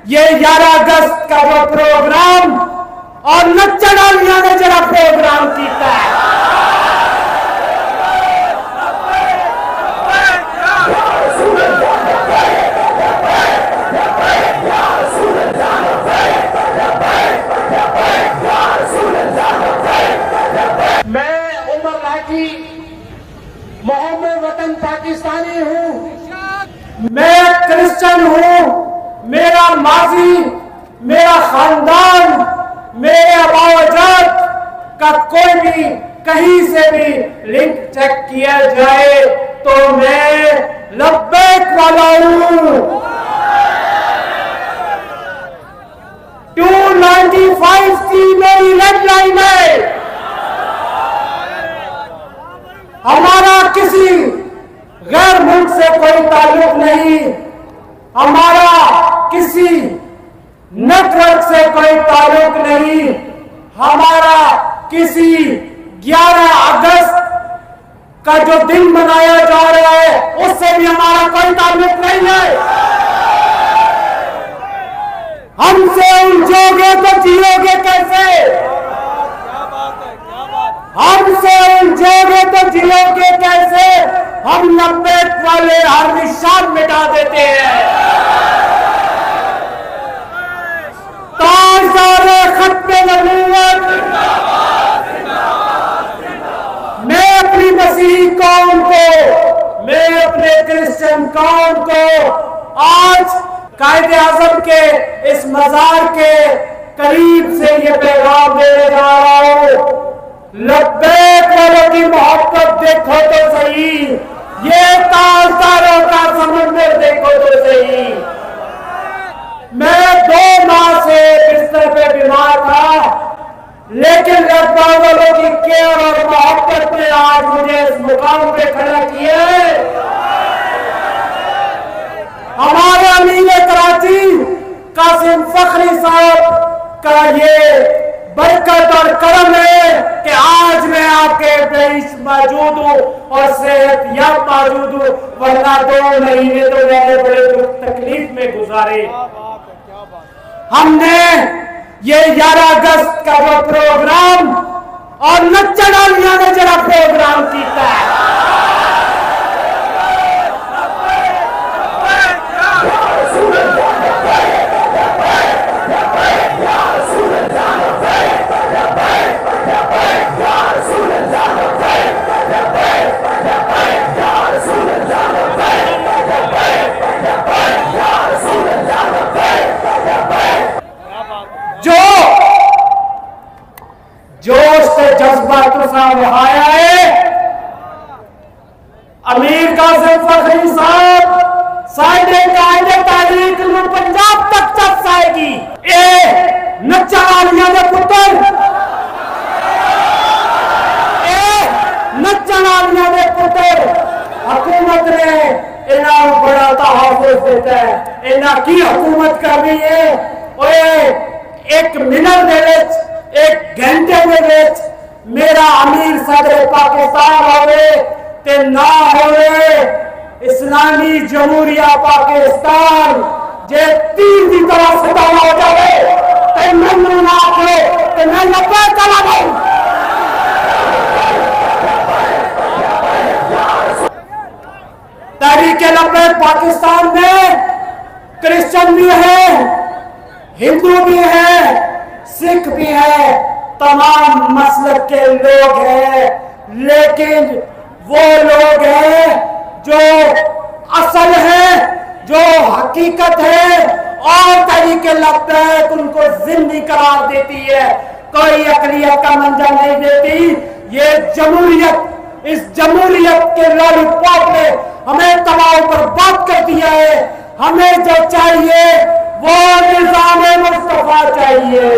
ये 11 अगस्त का जो प्रोग्राम और नच्चण वालियां ने जरा प्रोग्राम किया है, मैं उमर लाठी मोहम्मद वतन पाकिस्तानी हूँ। मैं क्रिश्चियन हूँ। मेरा माजी, मेरा खानदान, मेरे आबाजात का कोई भी कहीं से भी लिंक चेक किया जाए तो मैं लब्बैक वाला हूँ। 295 की मेरी रेड लाइन है। हमारा किसी गैर मुल्क से कोई ताल्लुक नहीं, हमारा किसी नेटवर्क से कोई ताल्लुक नहीं, हमारा किसी 11 अगस्त का जो दिन मनाया जा रहा है उससे भी हमारा कोई ताल्लुक नहीं है। हमसे उलझोगे तो जियोगे कैसे? हमसे उलझोगे तो जियोगे कैसे? हम लब्बैक वाले हर निशान मिटा देते हैं। ताजदारे खत्मे नबूवत, मैं अपनी मसीही कौम को, मैं अपने क्रिश्चियन कौम को आज कायदे आज़म के इस मज़ार के करीब से ये पैगाम देने जा रहा हूँ। लब्बैक वालों की मोहब्बत देखो तो सही, ये ताजदारों का समंदर देखो तो सही। मैं 2 माह से बिस्तर पे बीमार था, लेकिन लब्बैक वालों की केयर और मोहब्बत ने आज मुझे इस मुकाम पे खड़ा किया है। हमारे अमीर कराची कासिम फखरी साहब का ये बरकत और करम है कि आज मैं आपके बीच मौजूद हूँ और सेहतयाब मौजूद हूँ, वरना 2 महीने तो मैंने बड़े दुख तकलीफ में गुजारे। हमने ये 11 अगस्त का जो प्रोग्राम और नच्चण वालियां ने जरा प्रोग्राम किया है, जोश से जज्बा तो बहाया है। अमीर कासिम फखरी साहब साइडे कायदे तारीख में पंजाब तक चर्च आएगी। ए नच्चण वालियां दे पुत्तर, ए नच्चण वालियां दे पुत्तर, हुकूमत ने इन्हें बड़ा तहफ़्फ़ुज़ देता है। इन्हें की हुकूमत करनी है? ओए 1 मिनट दे विच, 1 घंटे दे विच मेरा अमीर सदर पाकिस्तान होवे ते ना होवे इस्लामी जमहूरिया पाकिस्तान जे तीर की तरह सदा हो जाए ते मैनू ना आखे ते मैं लब्बैक करा दूं। तहरीके लब्बैक पाकिस्तान में क्रिश्चियन भी है, हिंदू भी है, सिख भी है, तमाम मसलक के लोग हैं, लेकिन वो लोग हैं जो असल है, जो हकीकत है, और तरीके लब्बैक उनको जिंदगी करार देती है, कोई अकलियत का मंजर नहीं देती। ये जमहूरियत, इस जमहूरियत के लॉलीपॉप ने हमें तबाह पर बात कर दिया है। हमें जो चाहिए वो निज़ाम मुस्तफा चाहिए।